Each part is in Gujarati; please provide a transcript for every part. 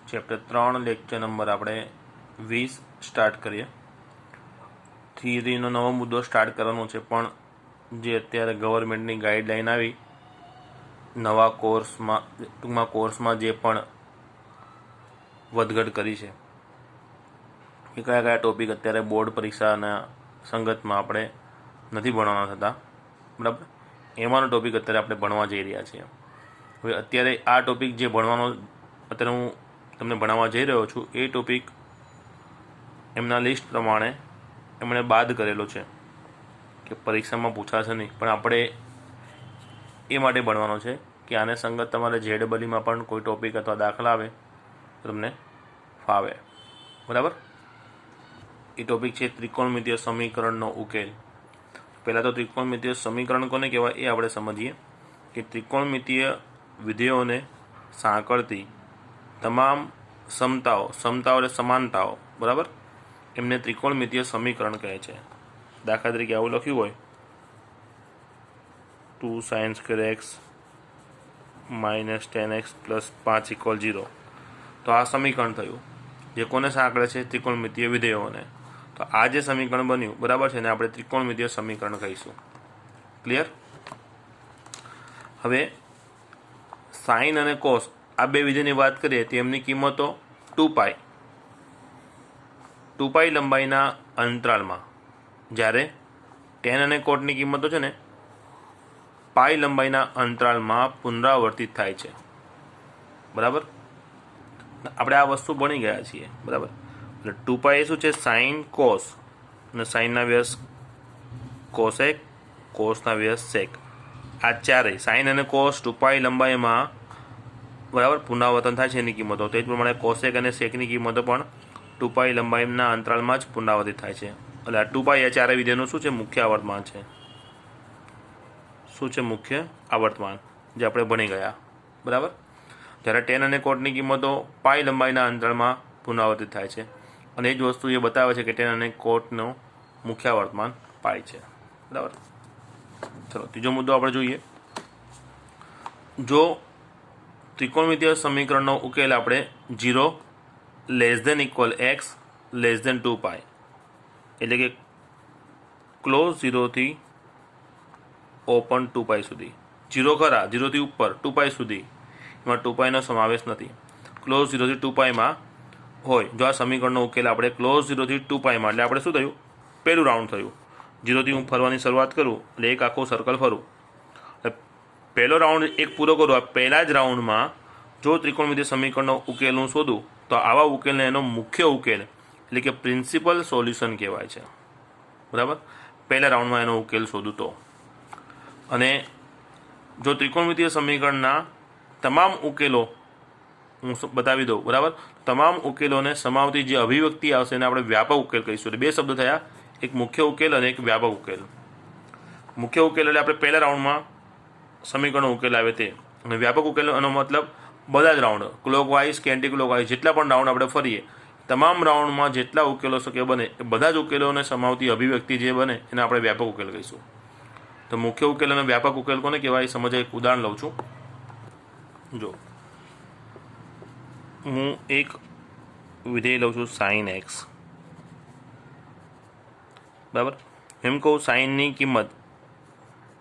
ચેપ્ટર 3 લેક્ચર નંબર આપણે 20 સ્ટાર્ટ કરીએ। થિયરીનો નવો મુદ્દો સ્ટાર્ટ કરવાનો છે, પણ જે અત્યારે ગવર્મેન્ટની ગાઈડલાઈન આવી નવા કોર્સમાં જે પણ વધઘટ કરી છે કે કયા કયા ટોપિક અત્યારે બોર્ડ પરીક્ષાના સંગતમાં આપણે નથી ભણવાના થતા, બરાબર, એમાંનો ટોપિક અત્યારે આપણે ભણવા જઈ રહ્યા છીએ। હવે અત્યારે આ ટોપિક જે ભણવાનો અત્યારે હું તમને ભણાવવા જઈ રહ્યો છું એ ટોપિક એમના લિસ્ટ પ્રમાણે એમણે બાદ કરેલો છે કે પરીક્ષામાં પૂછાશે નહીં, પણ આપણે એ માટે ભણવાનો છે કે આને સંગત તમારે JEEમાં પણ કોઈ ટોપિક અથવા દાખલા આવે તો તમને ફાવે, બરાબર। એ ટોપિક છે ત્રિકોણમિતીય સમીકરણનો ઉકેલ। પહેલાં તો ત્રિકોણમિતીય સમીકરણ કોને કહેવાય એ આપણે સમજીએ કે ત્રિકોણમિતીય વિધેયોને સાંકળતી તમામ સમતાઓ એટલે સમાનતાઓ, બરાબર, એમને ત્રિકોણમિતીય સમીકરણ કહે છે। દાખલા તરીકે આવું લખ્યું હોય 2 sin² x - 10x + 5 = 0, તો આ સમીકરણ થયું જે કોને સાંકળે છે? ત્રિકોણમિતીય વિધેયોને। તો આ જે સમીકરણ બન્યું, બરાબર છે, ને આપણે ત્રિકોણમિતીય સમીકરણ કહીશું। ક્લિયર? હવે સાઇન અને કોસ આ બે વિધેયની વાત કરીએ તો એમની કિંમતો 2π લંબાઈના અંતરાલમાં, જ્યારે tan અને cotની કિંમતો છે ને π લંબાઈના અંતરાલમાં પુનરાવર્તિત થાય છે, બરાબર। આપણે આ વસ્તુ ભણી ગયા છીએ, બરાબર। એટલે 2π એ શું છે? સાઇન કોસ, અને સાઇનના વ્યસ્ત કોસેક, કોસના વ્યસ્ત સેક, આ ચારેય સાઇન અને કોસ 2π લંબાઈમાં, બરાબર, પુનરાવર્તન થાય છે એની કિંમતો। તે જ પ્રમાણે કોસેક અને સેકની કિંમતો પણ 2π લંબાઈના અંતરાલમાં જ પુનરાવર્તિત થાય છે। એટલે આ 2π એ ચારે વિધેયનું શું છે? મુખ્ય આવર્તમાન છે। શું છે? મુખ્ય આવર્તમાન, જે આપણે ભણી ગયા, બરાબર। જ્યારે tan અને cotની કિંમતો π લંબાઈના અંતરાલમાં પુનરાવર્તિત થાય છે, અને એ જ વસ્તુ એ બતાવે છે કે tan અને cotનો મુખ્ય આવર્તમાન π છે, બરાબર। ચલો ત્રીજો મુદ્દો આપણે જોઈએ। જો ત્રિકોણમિતીય સમીકરણનો ઉકેલ આપણે 0 <= x < 2π, એટલે કે ક્લોઝ 0 થી ઓપન 2π સુધી, 0 ખરા, 0 થી ઉપર 2π સુધી, એમાં 2πનો સમાવેશ નથી, ક્લોઝ 0 થી 2πમાં હોય। જો આ સમીકરણનો ઉકેલ આપણે ક્લોઝ 0 થી 2πમાં, એટલે આપણે શું થયું? પહેલું રાઉન્ડ થયું। 0 થી હું ફરવાની શરૂઆત કરું એટલે એક આખું સર્કલ ફરું, પહેલો રાઉન્ડ એક પૂરો કરું, આ પહેલા જ રાઉન્ડમાં જો ત્રિકોણમિતીય સમીકરણનો ઉકેલ હું શોધું તો આવા ઉકેલને એનો મુખ્ય ઉકેલ એટલે કે પ્રિન્સિપલ સોલ્યુશન કહેવાય છે, બરાબર। પહેલા રાઉન્ડમાં એનો ઉકેલ શોધું તો, અને જો ત્રિકોણમિતીય સમીકરણના તમામ ઉકેલો હું બતાવી દઉં, બરાબર, તમામ ઉકેલોને સમાવતી જે અભિવ્યક્તિ આવશે એને આપણે વ્યાપક ઉકેલ કહીશું। એટલે બે શબ્દો થયા, એક મુખ્ય ઉકેલ અને એક વ્યાપક ઉકેલ। મુખ્ય ઉકેલ એટલે આપણે પહેલા રાઉન્ડમાં સમીકરણનો ઉકેલ આવે તે, અને વ્યાપક ઉકેલ એનો મતલબ બધા જ રાઉન્ડ, ક્લોકવાઇઝ કે એન્ટી ક્લોકવાઇઝ જેટલા પણ રાઉન્ડ આપણે ફરીએ, તમામ રાઉન્ડમાં જેટલા ઉકેલો શક્ય બને એ બધા જ ઉકેલોને સમાવતી અભિવ્યક્તિ જે બને એને આપણે વ્યાપક ઉકેલ કહીશું। તો મુખ્ય ઉકેલ અને વ્યાપક ઉકેલ કોને કહેવાય સમજવા એક ઉદાહરણ લઉં છું। જો હું એક વિધેય લઉં છું sin x, બરાબર, એમ કહું સાઇનની કિંમત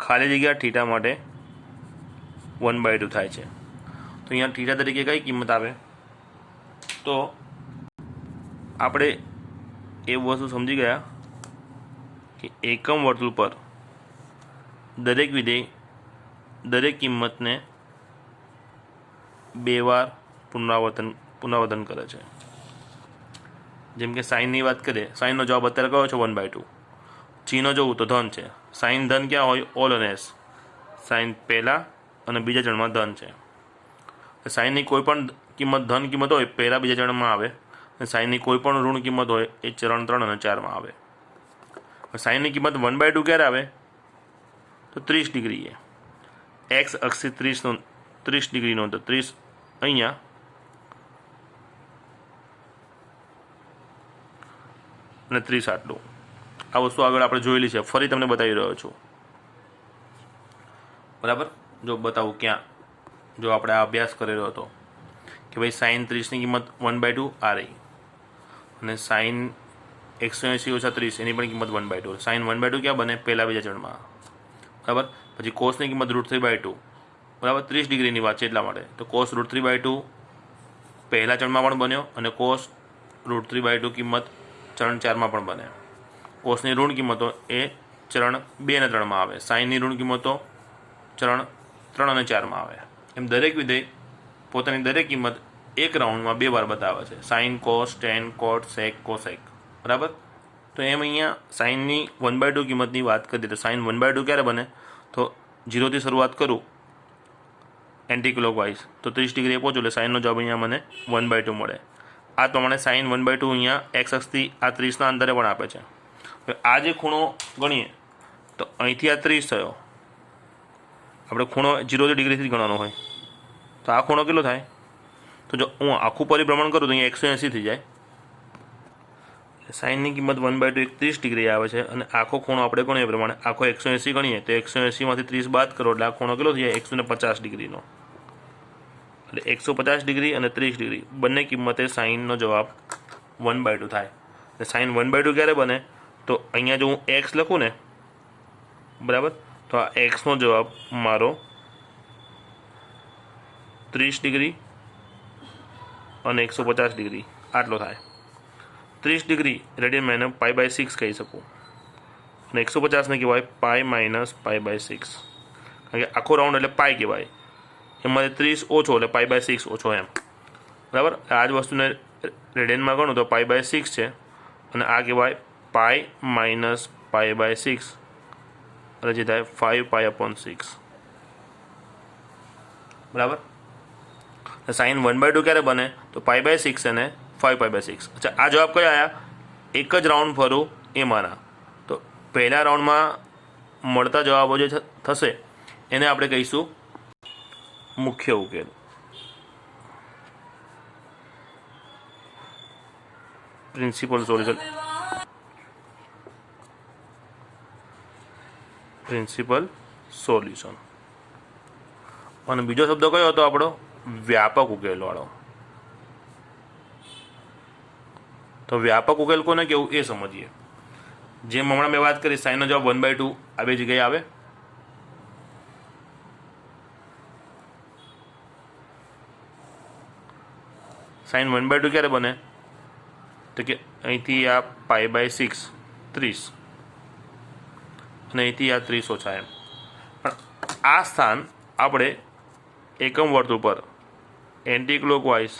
ખાલી જગ્યા થીટા માટે 1/2 થાય છે, તો અહીંયા થીટા તરીકે કઈ કિંમત આવે? તો આપણે એ વસ્તુ સમજી ગયા કે એકમ વર્તુળ પર દરેક વિધેય દરેક કિંમતને 2 વાર પુનરાવર્તન કરે છે। જેમ કે સાઇનની વાત કરીએ, સાઇનનો જવાબ અત્યારે કયો છે? 1/2। ચિહ્ન જોવું તો ધન છે, સાઇન ધન ક્યાં હોય? ઓલ અને એસ, સાઇન પહેલા અને બીજા ચરણમાં ધન છે। સાઇનની કોઈ પણ કિંમત ધન કિંમત હોય પહેલા બીજા ચરણમાં આવે, અને સાઇનની કોઈ પણ ઋણ કિંમત હોય એ ચરણ 3 અને 4માં આવે। સાઇનની કિંમત 1/2 ક્યારે આવે? તો 30 ડિગ્રીએ, એક્સ અક્ષથી 30 ડિગ્રીનો, તો 30 અહીંયા અને 30 આટલું। આ વસ્તુ આગળ આપણે જોયેલી છે, ફરી તમને બતાવી રહ્યો છું, બરાબર। જો બતાવું ક્યાં, જો આપણે આ અભ્યાસ કરેલો હતો કે ભાઈ સાઇન 30ની કિંમત 1/2 આ રહી, અને સાઇન 180 - 30 એની પણ કિંમત 1/2. સાઇન 1/2 ક્યાં બને? પહેલા બીજા ચરણમાં, બરાબર. પછી કોસની કિંમત √3/2, બરાબર. 30 ડિગ્રીની વાત છે એટલા માટે. તો કોસ √3/2 પહેલા ચરણમાં પણ બન્યો, અને કોસ √3/2 કિંમત ચરણ 4માં પણ બને. કોસની ઋણ કિંમતો એ ચરણ 2 અને 3માં આવે, સાઇનની ઋણ કિંમતો ચરણ 3 અને 4માં આવે. એમ દરેક વિધેય પોતાની દરેક કિંમત એક રાઉન્ડમાં 2 વાર બતાવે છે. સાઇન, કોસ, ટેન, કોટ, સેક, કોસેક, બરાબર. તો એમ અહીંયા સાઇનની 1/2 કિંમતની વાત કરીએ તો સાઇન 1/2 ક્યારે બને? તો 0થી શરૂઆત કરું એન્ટી ક્લોકવાઇઝ તો 30 ડિગ્રીએ પહોંચું એટલે સાઇનનો જવાબ અહીંયા મને 1/2 મળે. આ પ્રમાણે સાઇન 1/2 અહીંયા એક્સ અક્ષથી આ 30ના અંતરે પણ આપે છે. હવે આ જે ખૂણો ગણીએ તો અહીંથી આ 30 થયો, આપણે ખૂણો 0 ડિગ્રીથી ગણવાનો હોય તો આ ખૂણો કેટલો થાય? તો જો હું આખું પરિભ્રમણ કરું તો અહીંયા 180 થઈ જાય. સાઇનની કિંમત 1/2 30 ડિગ્રી આવે છે, અને આખો ખૂણો આપણે ગણીએ એ પ્રમાણે આખો 180 ગણીએ તો 180માંથી 30 બાદ કરો એટલે આ ખૂણો કેટલો થઈ જાય? 150 ડિગ્રીનો. એટલે 150 ડિગ્રી અને 30 ડિગ્રી બંને કિંમતે સાઇનનો જવાબ 1/2 થાય. એટલે સાઇન 1/2 ક્યારે બને? તો અહીંયા જો હું એક્સ લખું ને, બરાબર, તો આ એક્સનો જવાબ મારો 30 ડિગ્રી અને 150 ડિગ્રી આટલો થાય. 30 ડિગ્રી રેડિયન મેં π/6 કહી શકું, અને 150ને કહેવાય π-π/6, કારણ કે આખો રાઉન્ડ એટલે પાઈ કહેવાય, એમાંથી 30 ઓછો એટલે π/6 ઓછો એમ, બરાબર. આ જ વસ્તુને રેડિયનમાં ગણું તો π/6 છે, અને આ કહેવાય π-π/6, એટલે જે થાય 5π/6, બરાબર. સાઇન 1/2 ક્યારે બને? તો π/6 અને 5π/6. અચ્છા, આ જવાબ કયા આવ્યા? એક જ રાઉન્ડ ફરું એમાંના. તો પહેલા રાઉન્ડમાં મળતા જવાબો જે થશે એને આપણે કહીશું મુખ્ય ઉકેલ. Principal solution. Principal solution. અને બીજો શબ્દ કયો હતો આપણો? વ્યાપક ઉકેલવાળો. તો વ્યાપક ઉકેલ કોને કેવું એ સમજીએ. જેમ હમણાં મેં વાત કરી, સાઇનનો જવાબ 1/2 આ બે જગ્યાએ આવે. સાઇન 1/2 ક્યારે બને? તો કે અહીંથી આ π/6 30, અને અહીંથી આ 30 ઓછા એમ. પણ આ સ્થાન આપણે એકમ વર્તુળ પર એન્ટી ક્લોકવાઇઝ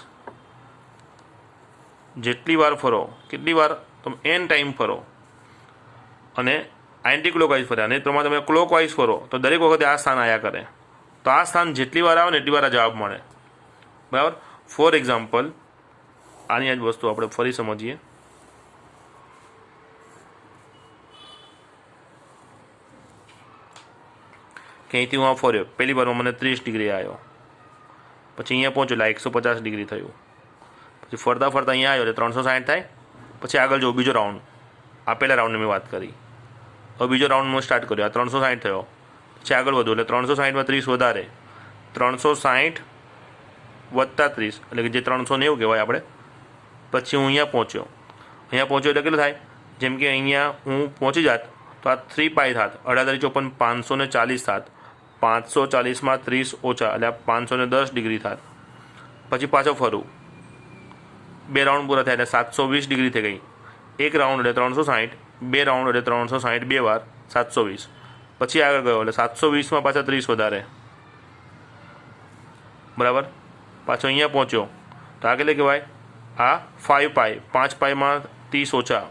જેટલી વાર ફરો, કેટલી વાર? તમે n ટાઈમ ફરો, અને એન્ટી ક્લોકવાઇઝ ફરે, અને પ્રમાણે તમે ક્લોકવાઇઝ ફરો તો દરેક વખતે આ સ્થાન આયા કરે. તો આ સ્થાન જેટલી વાર આવે ને એટલી વાર આ જવાબ મળે, બરાબર. ફોર એક્ઝામ્પલ, આની આ જ વસ્તુ આપણે ફરી સમજીએ. કે અહીંથી હું આ ફર્યો, પહેલી વારમાં મને 30 ડિગ્રી આવ્યો, પછી અહીંયા પહોંચ્યો એટલે 150 ડિગ્રી થયું, પછી ફરતા ફરતા અહીંયા આવ્યો એટલે 360 થાય. પછી આગળ જો બીજો રાઉન્ડ, આ પહેલા રાઉન્ડની મેં વાત કરી, હવે બીજો રાઉન્ડ હું સ્ટાર્ટ કર્યો, આ 360 થયો, પછી આગળ વધુ એટલે 360માં 30 વધારે, 360 વત્તા 30 એટલે કે જે 390 કહેવાય આપણે. પછી હું અહીંયા પહોંચ્યો એટલે કેટલું થાય? જેમ કે અહીંયા હું પહોંચી જાત તો આ 3π થાત, 18 × 54 540 થાત, 540માં 30 ઓછા એટલે આ 510 ડિગ્રી થાત. પછી પાછો ફરું, 2 રાઉન્ડ પૂરા થાય એટલે 720 ડિગ્રી થઈ ગઈ. એક રાઉન્ડ એટલે 360, 2 રાઉન્ડ એટલે 360 2 વાર 720. પછી આગળ ગયો એટલે 720માં પાછા 30 વધારે, બરાબર. પાછો અહીંયા પહોંચ્યો તો આ કેટલે કહેવાય? આ 5π, 5πમાં 30 ઓછા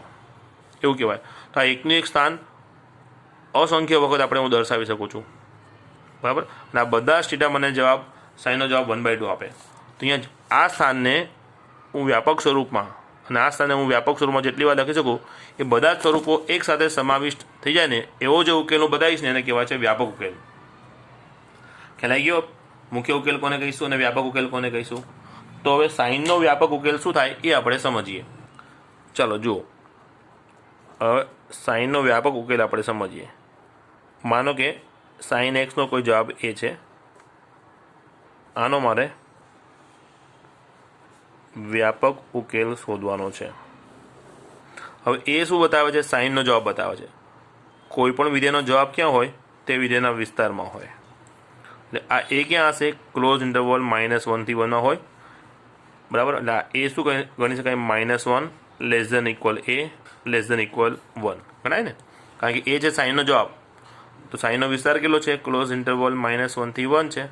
એવું કહેવાય. તો આ એકનું એક સ્થાન અસંખ્ય વખત આપણે હું દર્શાવી શકું છું, બરાબર. અને આ બધા જ થીટા મને જવાબ સાઇનનો જવાબ 1/2 આપે. તો અહીંયા આ સ્થાનને હું વ્યાપક સ્વરૂપમાં, અને આ સ્થાને હું વ્યાપક સ્વરૂપમાં જેટલી વાર લખી શકું એ બધા જ સ્વરૂપો એકસાથે સમાવિષ્ટ થઈ જાય ને એવો જે ઉકેલ હું બતાવીશ ને એને કહેવાય છે વ્યાપક ઉકેલ. ખ્યાલ આવી ગયો? મુખ્ય ઉકેલ કોને કહીશું અને વ્યાપક ઉકેલ કોને કહીશું? તો હવે સાઇનનો વ્યાપક ઉકેલ શું થાય એ આપણે સમજીએ. ચાલો જુઓ, હવે સાઇનનો વ્યાપક ઉકેલ આપણે સમજીએ. માનો કે સાઇન એક્સનો કોઈ જવાબ એ છે, આનો મારે વ્યાપક ઉકેલ શોધવાનો છે. હવે એ શું બતાવે છે? સાઇનનો જવાબ બતાવે છે. કોઈ પણ વિધેયનો જવાબ ક્યાં હોય? તે વિધેયના વિસ્તારમાં હોય. એટલે આ એ ક્યાં હશે? ક્લોઝ ઇન્ટરવલ -1 થી 1 હોય, બરાબર. એટલે આ એ શું ગણી શકાય? -1 લેસ ધેન ઇક્વલ એ લેસ ધેન ઇક્વલ 1 ગણાય ને, કારણ કે એ છે સાઇનનો જવાબ. તો સાઇનનો વિસ્તાર કેટલો છે? ક્લોઝ ઇન્ટરવલ -1 થી 1 છે.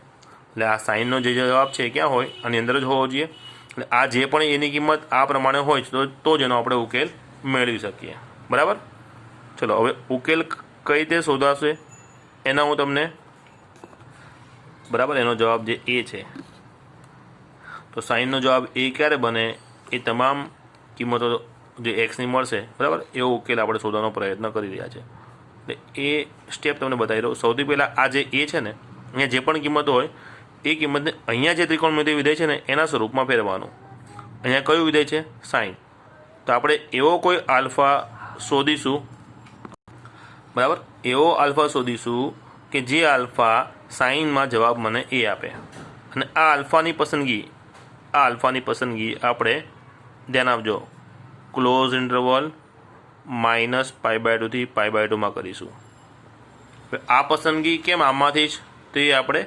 એટલે આ સાઇનનો જે જવાબ છે એ ક્યાં હોય? આની અંદર જ હોવો જોઈએ. એટલે આ જે પણ એની કિંમત આ પ્રમાણે હોય તો જ એનો આપણે ઉકેલ મેળવી શકીએ, બરાબર. ચલો હવે ઉકેલ કઈ રીતે શોધાશે એના હું તમને, બરાબર, એનો જવાબ જે એ છે, તો સાઇનનો જવાબ એ ક્યારે બને? એ તમામ કિંમતો જે એક્સની મળશે, બરાબર, એવો ઉકેલ આપણે શોધવાનો પ્રયત્ન કરી રહ્યા છે. એટલે એ સ્ટેપ તમને બતાવી દઉં. સૌથી પહેલાં આ જે એ છે ને, અહીંયા જે પણ કિંમતો હોય એ કિંમતને અહીંયા જે ત્રિકોણમિતિ વિધેય છે ને એના સ્વરૂપમાં ફેરવવાનું. અહીંયા કયું વિધેય છે? સાઇન. તો આપણે એવો કોઈ આલ્ફા શોધીશું, બરાબર, એવો આલ્ફા શોધીશું કે જે આલ્ફા સાઇનમાં જવાબ મને એ આપે. અને આ આલ્ફાની પસંદગી આપણે ધ્યાન આપજો, ક્લોઝ ઇન્ટરવલ -π/2 થી π/2 માં કરીશું. આ પસંદગી કેમ આમાંથી જ? તો એ આપણે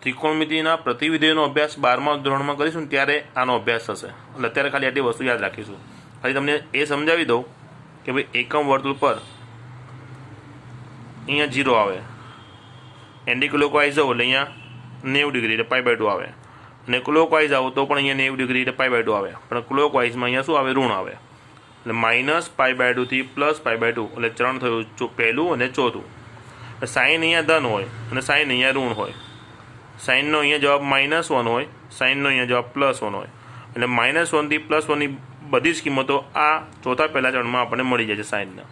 ત્રિકોણમિતિના પ્રતિવિધેયનો અભ્યાસ 12મા ધોરણમાં કરીશું ને ત્યારે આનો અભ્યાસ થશે. એટલે અત્યારે ખાલી આટલી વસ્તુ યાદ રાખીશું. ખાલી તમને એ સમજાવી દઉં કે ભાઈ એકમ વર્તુળ પર અહીંયા 0 આવે, એન્ટી ક્લોકવાઇઝ જાઓ એટલે અહીંયા 90 ડિગ્રી એટલે π/2 આવે, અને ક્લોકવાઇઝ આવો તો પણ અહીંયા 90 ડિગ્રી એટલે π/2 આવે. પણ ક્લોકવાઇઝમાં અહીંયા શું આવે? ઋણ આવે. એટલે -π/2 થી +π/2 એટલે ચરણ થયું પહેલું અને ચોથું. સાઇન અહીંયા ધન હોય અને સાઇન અહીંયા ઋણ હોય. સાઇનનો અહીંયા જવાબ -1 હોય, સાઇનનો અહીંયા જવાબ +1 હોય. એટલે -1 થી +1 ની બધી જ કિંમતો આ ચોથા પહેલા ચરણમાં આપણને મળી જાય છે સાઇનના.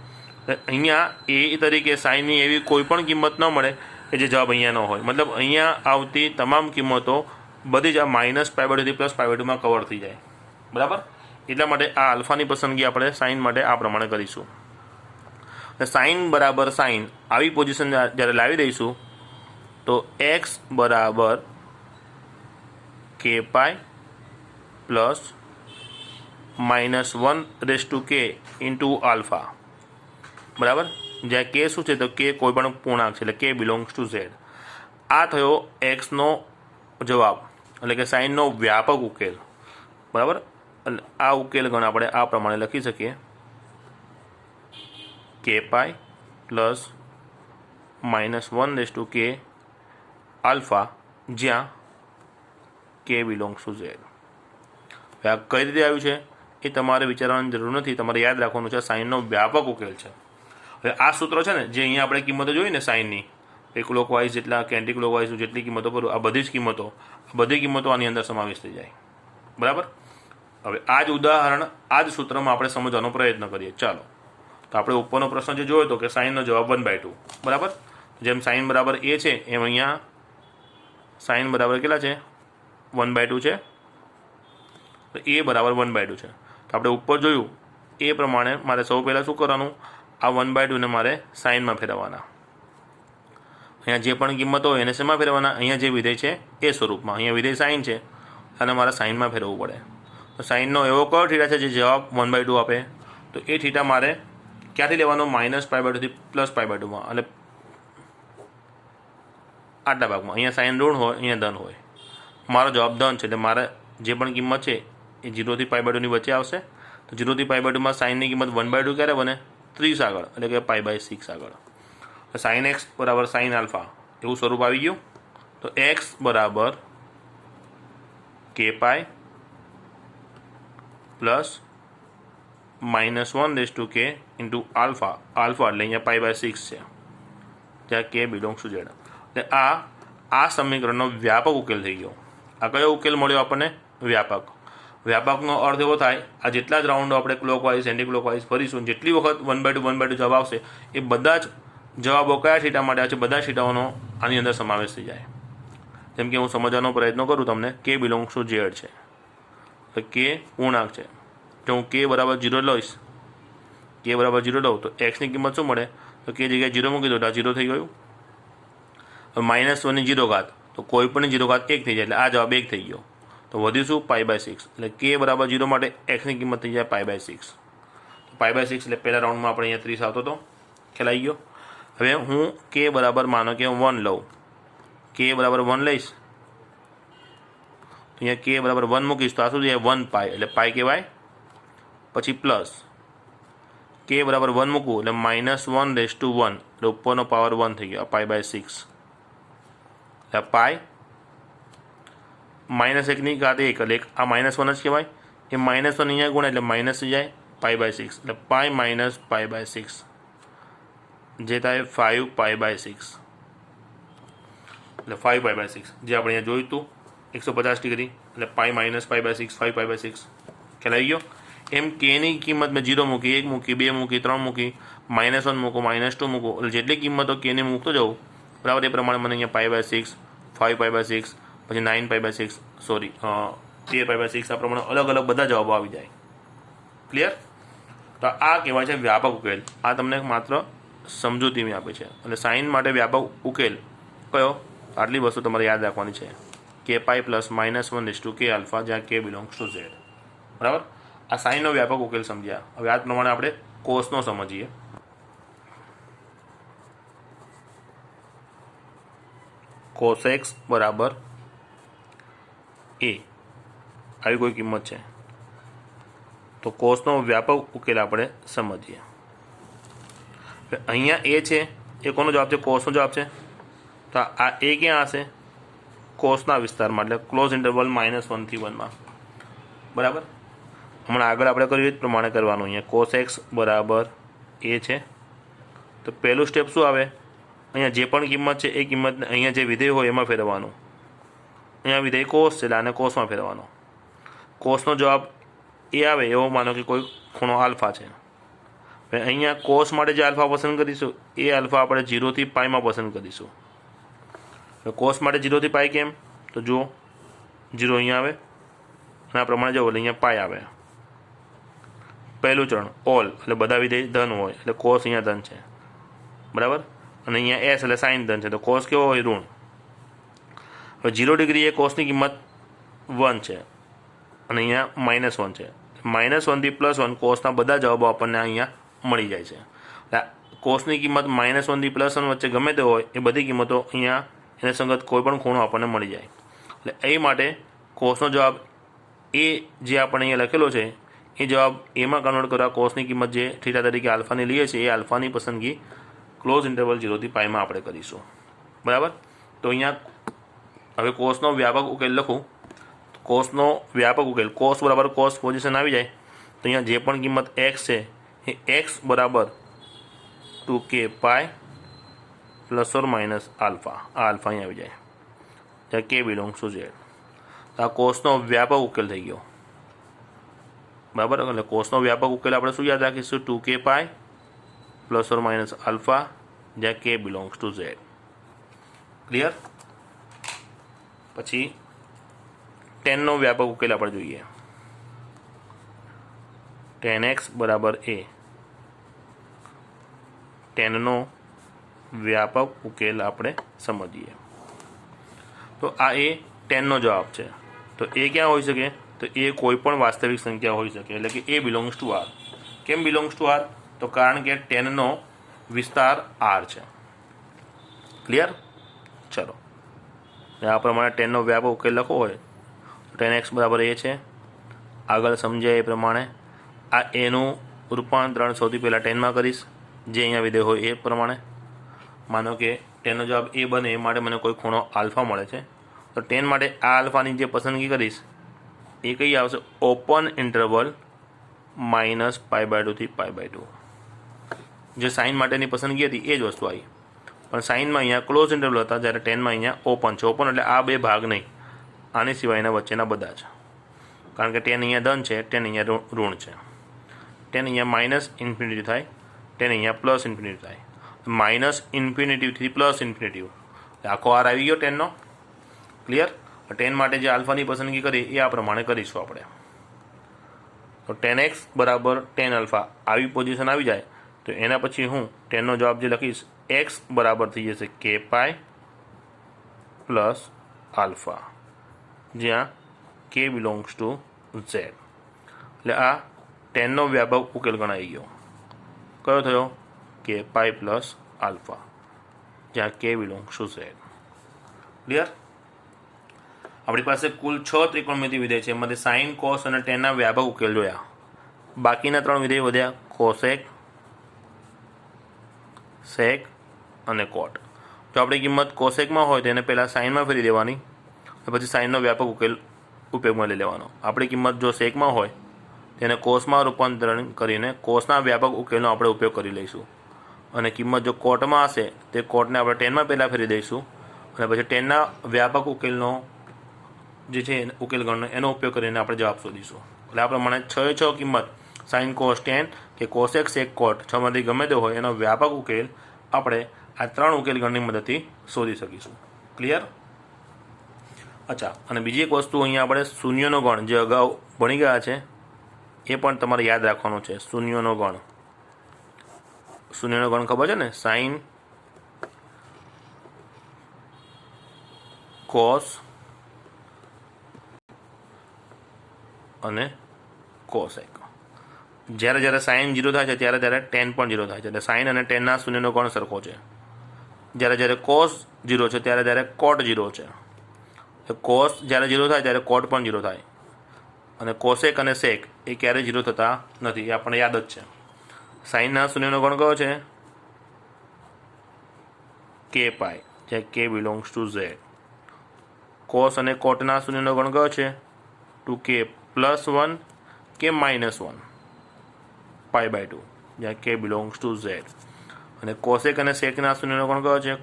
અહીંયા એ તરીકે સાઇનની એવી કોઈ પણ કિંમત ન મળે કે જે જવાબ અહીંયા ન હોય. મતલબ અહીંયા આવતી તમામ કિંમતો બધી જ આ -π/2 થી +π/2 માં કવર થઈ જાય, બરાબર. એટલા માટે આ આલ્ફાની પસંદગી આપણે સાઇન માટે આ પ્રમાણે કરીશું. સાઇન બરાબર સાઇન આવી પોઝિશન જ્યારે લાવી દઈશું તો x બરાબર k π plus -1/k into alpha, બરાબર. જ્યાં કે શું છે? તો કે કોઈ પણ પૂર્ણાંક છે, એટલે કે બિલોંગ્સ ટુ ઝેડ. આ થયો એક્સનો જવાબ, એટલે કે સાઇનનો વ્યાપક ઉકેલ, બરાબર. આ ઉકેલ ગણ આપણે આ પ્રમાણે લખી શકીએ, k π પ્લસ -1/k આલ્ફા, જ્યાં કે બિલોંગ્સ ટુ ઝેડ. આ કઈ રીતે આવ્યું છે એ તમારે વિચારવાની જરૂર નથી, તમારે યાદ રાખવાનું છે સાઇનનો વ્યાપક ઉકેલ છે. હવે આ સૂત્ર છે ને, જે અહીંયા આપણે કિંમતો જોઈ ને સાઇનની, ક્લોકવાઇઝ જેટલા કે એન્ટી ક્લોકવાઇઝ જેટલી કિંમતો કરું, આ બધી કિંમતો આની અંદર સમાવેશ થઈ જાય, બરાબર. હવે આ જ ઉદાહરણ આ જ સૂત્રમાં આપણે સમજવાનો પ્રયત્ન કરીએ. ચાલો, તો આપણે ઉપરનો પ્રશ્ન જે જોયો હતો કે સાઇનનો જવાબ 1/2, બરાબર. જેમ સાઇન બરાબર એ છે એમ અહીંયા સાઇન બરાબર કેટલા છે? 1/2 છે. તો એ બરાબર 1/2 છે. તો આપણે ઉપર જોયું એ પ્રમાણે મારે સૌ પહેલાં શું કરવાનું? આ 1/2 ને મારે સાઇનમાં ફેરવવાના. અહીંયા જે પણ કિંમતો હોય એને શેમાં ફેરવવાના? અહીંયા જે વિધેય છે એ સ્વરૂપમાં. અહીંયા વિધેય સાઇન છે અને મારે સાઇનમાં ફેરવવું પડે. તો સાઇનનો એવો કયો થીટા છે જે જવાબ 1/2 આપે? તો એ થીટા મારે ક્યાંથી લેવાનો? -π/2 થી +π/2 માં. એટલે આટલા ભાગમાં અહીંયા સાઇન ઋણ હોય, અહીંયા ધન હોય. મારો જવાબ ધન છે, એટલે મારે જે પણ કિંમત છે એ 0 થી π/2 ની વચ્ચે આવશે. તો 0 થી π/2 માં સાઇનની કિંમત 1/2 ક્યારે બને? 30 આગળ, એટલે કે π/6 આગળ. સાઇન x બરાબર સાઇન આલ્ફા એવું સ્વરૂપ આવી ગયું. તો x બરાબર k π plus -1/k into alpha. Alpha એટલે અહીંયા π/6 છે, જ્યાં કે બિલોંગ્સ ટુ ઝેડ. એટલે આ સમીકરણનો વ્યાપક ઉકેલ થઈ ગયો. આ કયો ઉકેલ મળ્યો આપણને? વ્યાપક. વ્યાપકનો અર્થ એવો થાય આ જેટલા જ રાઉન્ડો આપણે ક્લોકવાઇઝ એન્ટી ક્લોકવાઇઝ ફરીશું, જેટલી વખત 1/2 જવાબ આવશે એ બધા જ જવાબો કયા થીટા માટે આવે છે? બધા થીટાઓનો આની અંદર સમાવેશ થઈ જાય. જેમ કે હું સમજવાનો પ્રયત્ન કરું તમને, કે બિલોંગ્સ ટુ ઝેડ છે, તો કે પૂર્ણાંક છે. જો હું કે બરાબર 0 લઈશ, કે બરાબર 0 લઉં તો એક્સની કિંમત શું મળે? તો કે જગ્યાએ 0 મૂકી દો તો આ 0 થઈ ગયું. -1 ની 0 ઘાત, તો કોઈ પણ 0 ઘાત 1 થઈ જાય, એટલે આ જવાબ 1 થઈ ગયો. તો વધ્યું શું π/6 એટલે k બરાબર 0 માટે એક્સની કિંમત થઈ જાય π/6 π/6 એટલે પહેલા રાઉન્ડમાં આપણે અહીંયા 30 આવતો હતો ખ્યાલ આવી ગયો હવે હું k બરાબર માનો કે 1 લઉં k બરાબર 1 લઈશ તો અહીંયા k બરાબર 1 મૂકીશ તો આ શું થાય 1 પાઈ એટલે પાઈ કહેવાય પછી પ્લસ k બરાબર 1 મૂકવું એટલે -1 એટલે ઉપરનો પાવર 1 થઈ ગયો π/6 એટલે પાઈ -1ની ઘાત 1 એટલે આ -1 જ કહેવાય એ -1 અહીંયા ગુણે એટલે માઇનસ થઈ જાય π/6 એટલે પાઈ માઇનસ π/6 જે થાય 5π/6 એટલે 5π/6 જે આપણે અહીંયા જોયું હતું 150 ડિગ્રી એટલે પાઈ માઇનસ π/6 5π/6 ખ્યાલ આવી ગયો એમ કેની કિંમત મેં 0 મૂકી 1 મૂકી 2 મૂકી 3 મૂકી -1 મૂકો -2 મૂકો એટલે જેટલી કિંમતો કેની મૂકતો જાઉં બરાબર એ પ્રમાણે મને અહીંયા π/6 5π/6 પછી 9π/6 સોરી 13π/6 આ પ્રમાણે અલગ અલગ બધા જવાબો આવી જાય ક્લિયર તો આ કહેવાય છે વ્યાપક ઉકેલ આ તમને માત્ર સમજૂતીમાં આપે છે અને સાઇન માટે વ્યાપક ઉકેલ કયો આટલી વસ્તુ તમારે યાદ રાખવાની છે k pi plus -1 k alpha જ્યાં k બિલોંગ્સ ટુ z બરાબર આ સાઇનનો વ્યાપક ઉકેલ સમજ્યા હવે આ પ્રમાણે આપણે કોસનો સમજીએ cos x બરાબર a આવી કોઈ કિંમત છે તો કોસનો વ્યાપક ઉકેલ આપણે સમજીએ અહીંયા a છે એ કોનો જવાબ છે કોસનો જવાબ છે તો આ a ક્યાં હશે કોસના વિસ્તારમાં એટલે ક્લોઝ ઇન્ટરવલ -1 થી 1 માં બરાબર હમણાં આગળ આપણે કર્યું એ જ પ્રમાણે કરવાનું અહીંયા cos x બરાબર a છે તો પહેલું સ્ટેપ શું આવે અહીંયા જે પણ કિંમત છે એ કિંમતને અહીંયા જે વિધેય હોય એમાં ફેરવવાનું અહીંયા વિધેય કોસ છે એટલે આને કોસમાં ફેરવવાનો કોસનો જવાબ એ આવે એવો માનો કે કોઈ ખૂણો આલ્ફા છે હવે અહીંયા કોસ માટે જે આલ્ફા પસંદ કરીશું એ આલ્ફા આપણે 0 થી પાઈમાં પસંદ કરીશું હવે કોસ માટે 0 થી પાઈ કેમ તો જુઓ 0 અહીંયા આવે અને આ પ્રમાણે જુઓ એટલે અહીંયા પાઈ આવે પહેલું ચરણ ઓલ એટલે બધા વિધેય ધન હોય એટલે કોસ અહીંયા ધન છે બરાબર અને અહીંયા એસ એટલે સાઇન ધન છે તો કોસ કેવો હોય ઋણ હવે 0 ડિગ્રી એ કોસની કિંમત 1 છે અને અહીંયા -1 છે -1 થી +1 કોસના બધા જવાબો આપણને અહીંયા મળી જાય છે એટલે કોસની કિંમત -1 થી +1 વચ્ચે ગમે તે હોય એ બધી કિંમતો અહીંયા એને સંગત કોઈ પણ ખૂણો આપણને મળી જાય એટલે એ માટે કોસનો જવાબ એ જે આપણે અહીંયા લખેલો છે એ જવાબ એમાં કન્વર્ટ કરવા કોસની કિંમત જે થીટા તરીકે આલ્ફાની લઈએ છીએ એ આલ્ફાની પસંદગી ક્લોઝ ઇન્ટરવલ 0 થી પાઈમાં આપણે કરીશું બરાબર તો અહીંયા હવે કોસનો વ્યાપક ઉકેલ લખું કોસનો વ્યાપક ઉકેલ કોસ બરાબર કોસ પોઝિશન આવી જાય તો અહીંયા જે પણ કિંમત x છે એ x બરાબર 2k pi plus or minus alpha આ આલ્ફા અહીં આવી જાય જ્યાં k બિલોંગ્સ ટુ z આ કોસનો વ્યાપક ઉકેલ થઈ ગયો બરાબર એટલે કોસનો વ્યાપક ઉકેલ આપણે શું યાદ રાખીશું 2k pi plus or minus alpha જ્યાં k belongs to z clear પછી ટેનનો વ્યાપક ઉકેલ આપણે જોઈએ tan x બરાબર a ટેનનો વ્યાપક ઉકેલ આપણે સમજીએ તો આ એ ટેનનો જવાબ છે તો એ ક્યાં હોઈ શકે તો એ કોઈ પણ વાસ્તવિક સંખ્યા હોઈ શકે એટલે કે એ બિલોંગ્સ ટુ r કેમ બિલોંગ્સ ટુ r તો કારણ કે ટેનનો વિસ્તાર r છે ક્લિયર ચલો આ પ્રમાણે ટેનનો વ્યાપક ઉકેલ લખવો હોય તો tan x બરાબર a છે આગળ સમજાય એ પ્રમાણે આ એનું રૂપાંતરણ સૌથી પહેલાં ટેનમાં કરીશ જે અહીંયા વિધેય હોય એ પ્રમાણે માનો કે ટેનનો જવાબ એ બને એ માટે મને કોઈ ખૂણો આલ્ફા મળે છે તો ટેન માટે આ આલ્ફાની જે પસંદગી કરીશ એ કઈ આવશે ઓપન ઇન્ટરવલ -π/2 થી π/2 જે સાઇન માટેની પસંદગી હતી એ જ વસ્તુ આવી પણ સાઇનમાં અહીંયા ક્લોઝ ઇન્ટરવલ હતા જ્યારે ટેનમાં અહીંયા ઓપન છે ઓપન એટલે આ બે ભાગ નહીં આની સિવાયના વચ્ચેના બધા જ કારણ કે ટેન અહીંયા ધન છે ટેન અહીંયા ઋણ છે ટેન અહીંયા -∞ થાય ટેન અહીંયા +∞ થાય -∞ થી +∞ આખો આર આવી ગયો ટેનનો ક્લિયર ટેન માટે જે આલ્ફાની પસંદગી કરી એ આ પ્રમાણે કરીશું આપણે તો tan x બરાબર tan આલ્ફા આવી પોઝિશન આવી જાય તો એના પછી હું ટેનનો જવાબ જે લખીશ x બરાબર થઈ જશે k પાઈ પ્લસ આલ્ફા જ્યાં કે બિલોંગ્સ ટુ ઝેડ. એટલે આ ટેનનો વ્યાપક ઉકેલ ગણાઈ ગયો. કયો થયો? કે પાઈ પ્લસ આલ્ફા, જ્યાં k belongs to Z. Clear? આપણી પાસે કુલ 6 ત્રિકોણમિતિ વિધેય છે. એમાંથી સાઇન, કોસ અને ટેનના વ્યાપક ઉકેલ જોયા. બાકીના 3 વિધેય વધ્યા કોસેક, સેક અને કોટ. જો આપણી કિંમત કોસેકમાં હોય તો એને પહેલાં સાઇનમાં ફેરવી દેવાની, પછી સાઇનનો વ્યાપક ઉકેલ ઉપયોગમાં લઈ લેવાનો. આપણી કિંમત જો સેકમાં હોય તેને કોસમાં રૂપાંતરણ કરીને કોસના વ્યાપક ઉકેલનો આપણે ઉપયોગ કરી લઈશું. અને કિંમત જો કોટમાં હશે તે કોટને આપણે ટેનમાં પહેલાં ફેરવી દઈશું અને પછી ટેનના વ્યાપક ઉકેલનો જે છે ઉકેલ ગણનો એનો ઉપયોગ કરીને આપણે જવાબ શોધીશું. એટલે આ પ્રમાણે 6 કિંમત સાઇન, કોસ, ટેન કે કોસેક, સેક, કોટ 6માંથી ગમે તે હોય એનો વ્યાપક ઉકેલ આપણે આ 3 ઉકેલ ગણની મદદથી શોધી શકીશું. ક્લિયર? અચ્છા, અને બીજી એક વસ્તુ અહીંયા આપણે શૂન્યનો ગણ જે અગાઉ ભણી ગયા છે એ પણ તમારે યાદ રાખવાનો છે. શૂન્યનો ગણ ખબર છે ને? સાઇન, કોસ અને કોસેક. જ્યારે જ્યારે સાઇન 0 થાય છે ત્યારે ત્યારે ટેન પણ 0 થાય છે. એટલે સાઇન અને ટેનના શૂન્યનો ગણ સરખો છે. જ્યારે જ્યારે કોસ 0 છે ત્યારે ત્યારે કોટ 0 છે. કોસ જ્યારે 0 થાય ત્યારે કોટ પણ 0 થાય. અને કોસેક અને સેક એ ક્યારેય 0 થતા નથી, એ આપણને યાદ જ છે. સાઇનના શૂન્યનો ગણ કયો છે? કે પાઈ, જ્યાં k belongs to Z. Cos અને કોટના શૂન્યનો ગણ કયો છે? 2k +1 કે -1 π/2, જ્યાં કે બિલોંગ્સ ટુ ઝેડ. અને કોસેક અને સેકના શૂન્યનો ગણ કયો છે?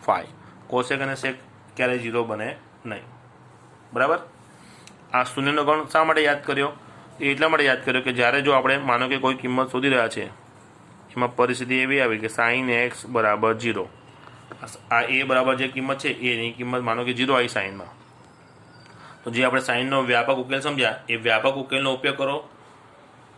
5. કોસેક અને સેક ક્યારેય 0 બને નહીં. બરાબર? આ શૂન્યનો ગણ શા માટે યાદ કર્યો? એ એટલા માટે યાદ કર્યો કે જ્યારે જો આપણે માનો કે કોઈ કિંમત શોધી રહ્યા છે, એમાં પરિસ્થિતિ એવી આવી કે સાઇન x બરાબર 0. આ એ બરાબર જે કિંમત છે એની કિંમત માનો કે 0 આવી સાઇનમાં, તો જે આપણે સાઇનનો વ્યાપક ઉકેલ સમજ્યા એ વ્યાપક ઉકેલનો ઉપયોગ કરો.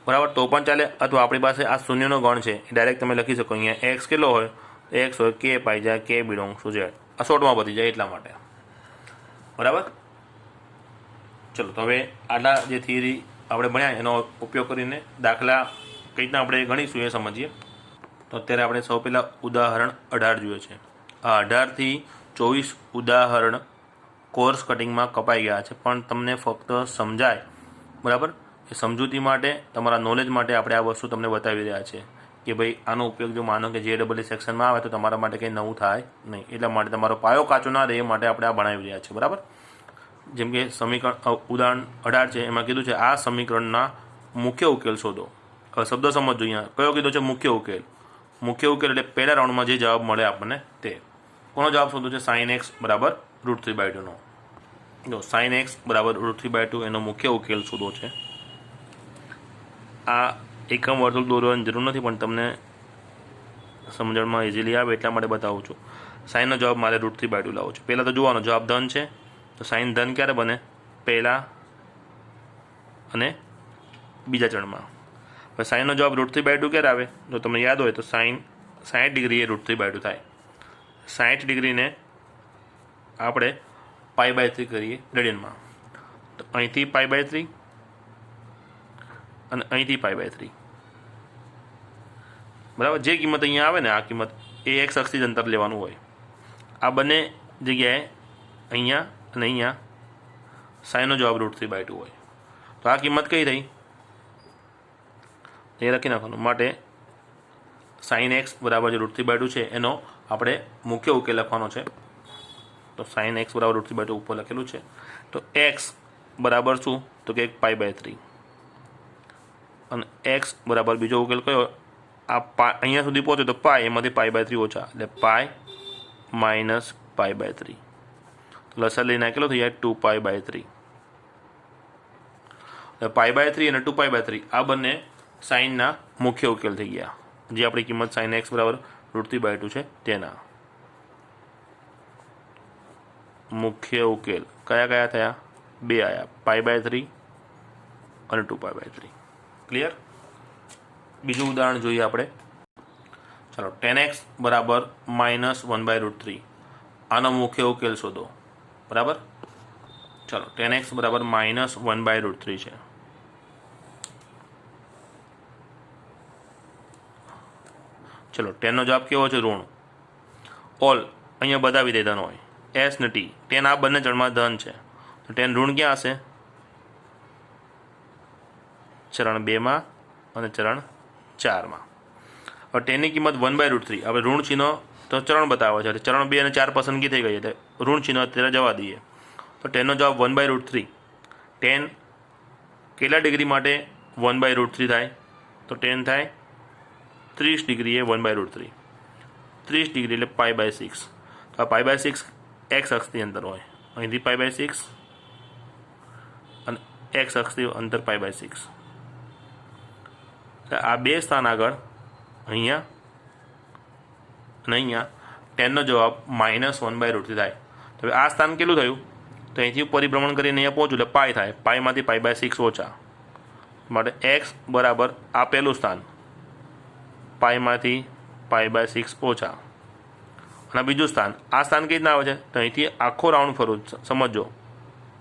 બરાબર? તો પણ ચાલે. અથવા આપણી પાસે આ શૂન્યનો ગણ છે એ ડાયરેક્ટ તમે લખી શકો. અહીંયા એક્સ કેટલો હોય? એક્સ હોય કે પાઈ, જ્યાં કે બિલોંગ્સ ટુ ઝેડ. આ શોર્ટમાં પતી જાય એટલા માટે. બરાબર? ચલો, તો હવે આટલા જે થિયરી આપણે ભણ્યા એનો ઉપયોગ કરીને દાખલા કઈ રીતના આપણે ગણીશું એ સમજીએ. તો અત્યારે આપણે સૌ પહેલાં ઉદાહરણ 18 જોઈએ છે. આ 18થી 24 ઉદાહરણ કોર્સ કટિંગમાં કપાઈ ગયા છે, પણ તમને ફક્ત સમજાય. બરાબર? એ સમજૂતી માટે, તમારા નોલેજ માટે આપણે આ વસ્તુ તમને બતાવી રહ્યા છે કે ભાઈ આનો ઉપયોગ જો માનો કે JEE સેક્શનમાં આવે તો તમારા માટે કંઈ નવું થાય નહીં. એટલા માટે તમારો પાયો કાચો ના રહે એ માટે આપણે આ ભણાવી રહ્યા છીએ. બરાબર? જેમ કે સમીકરણ ઉદાહરણ 18 છે, એમાં કીધું છે આ સમીકરણના મુખ્ય ઉકેલ શોધો. હવે શબ્દ સમજો અહીંયા. કયો કીધો છે? મુખ્ય ઉકેલ. મુખ્ય ઉકેલ એટલે પહેલા રાઉન્ડમાં જે જવાબ મળે આપણને તે. કોનો જવાબ શોધો છે? સાઇન x બરાબર √3/2નો. જો સાઇન x બરાબર √3/2 એનો મુખ્ય ઉકેલ શોધો છે. આ એકમ વર્તુળ દોરવાની જરૂર નથી, પણ તમને સમજણમાં ઇઝીલી આવે એટલા માટે બતાવું છું. સાઇનનો જવાબ મારે √3/2 લાવવો છે. પહેલાં તો જોવાનો જવાબ ધન છે, તો સાઇન ધન ક્યારે બને? પહેલા અને બીજા ચરણમાં. હવે સાઇનનો જવાબ √3/2 ક્યારે આવે? જો તમને યાદ હોય તો સાઇન 60 ડિગ્રી એ √3/2 થાય. 60 ડિગ્રીને આપણે π/3 કરીએ રેડિયનમાં, તો અહીંથી π/3 અને અહીંથી π/3. બરાબર? જે કિંમત અહીંયા આવે ને આ કિંમત એ x અક્ષથી જ અંતર લેવાનું હોય. આ બંને જગ્યાએ અહીંયા અને અહીંયા સાઇનનો જવાબ √3/2 હોય. તો આ કિંમત કઈ થઈ એ લખી નાખવાનું. માટે સાઇન x બરાબર જે √3/2 છે એનો આપણે મુખ્ય ઉકેલ લખવાનો છે. તો સાઇન x બરાબર √3/2 ઉપર લખેલું છે. તો x બરાબર શું? તો કે π/3. અને x બરાબર બીજો ઉકેલ કયો? આ અહીંયા સુધી પહોંચે તો પાઈ, એમાંથી π/3 ઓછા, એટલે પાઈ માઇનસ π/3. લસા લઈને કેટલો થઈ જાય? 2π/3. π/3 અને 2π/3 આ બંને સાઇનના મુખ્ય ઉકેલ થઈ ગયા, જે આપણી કિંમત સાઇન x બરાબર √3/2 છે તેના મુખ્ય ઉકેલ કયા કયા થયા? 2 આયા, π/3 અને 2π/3. ક્લિયર? બીજું ઉદાહરણ જોઈએ આપણે. ચાલો, tan x બરાબર -1/√3. આનો મુખ્ય ઉકેલ શોધો. બરાબર? ચલો ચાલો tan x બરાબર -1/√3 છે. ચલો ટેનનો જવાબ કેવો છે? ઋણ. ઓલ અહીંયા બધા વિધેય ધન હોય. એસ ને ટી, ટેન આ બંને ચરણમાં ધન છે, તો ટેન ઋણ ક્યાં હશે? ચરણ 2માં અને ચરણ 4માં. હવે ટેનની કિંમત 1/√3. હવે ઋણ ચિહ્ન તો ચરણ બતાવે છે, એટલે ચરણ 2 અને 4 પસંદગી થઈ ગઈ, એટલે ઋણ ચિહ્ન અત્યારે જવા દઈએ. તો ટેનનો જવાબ 1/√3. ટેન કેટલા ડિગ્રી માટે 1/√3 થાય? તો ટેન થાય 30 ડિગ્રી એ 1/√3. 30 ડિગ્રી એટલે π/6. તો આ π/6 એક્સ અક્ષની અંદર હોય, અહીંથી π/6 અને એક્સ અક્ષથી અંતર π/6. આ બે સ્થાન આગળ અહીંયા અને અહીંયા ટેનનો જવાબ -1/√3 થાય. તો હવે આ સ્થાન કેટલું થયું? તો અહીંથી પરિભ્રમણ કરીને અહીંયા પહોંચું એટલે પાય થાય, પાયમાંથી π/6 ઓછા, માટે એક્સ બરાબર આ પહેલું સ્થાન, પાયમાંથી π/6 ઓછા. અને બીજું સ્થાન, આ સ્થાન કઈ રીતના આવે છે? તો અહીંથી આખો રાઉન્ડ ફરું, સમજો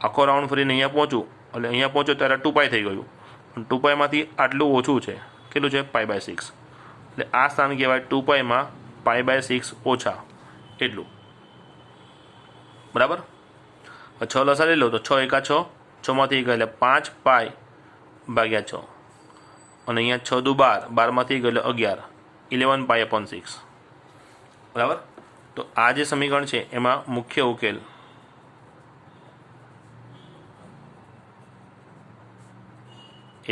આખો રાઉન્ડ ફરીને અહીંયા પહોંચું, એટલે અહીંયા પહોંચો ત્યારે 2π થઈ ગયું, પણ 2πમાંથી આટલું ઓછું છે, કેટલું છે? π/6. એટલે આ સ્થાન કહેવાય 2πમાં π/6 ઓછા એટલું. બરાબર. 6 લસા લઈ લો તો 6 એકા 6, 6માંથી ગયેલા 5π/6, અને અહીંયા 6 દુ 12, 12માંથી ગયેલો 11, 11π/6. બરાબર. તો આ જે સમીકરણ છે એમાં મુખ્ય ઉકેલ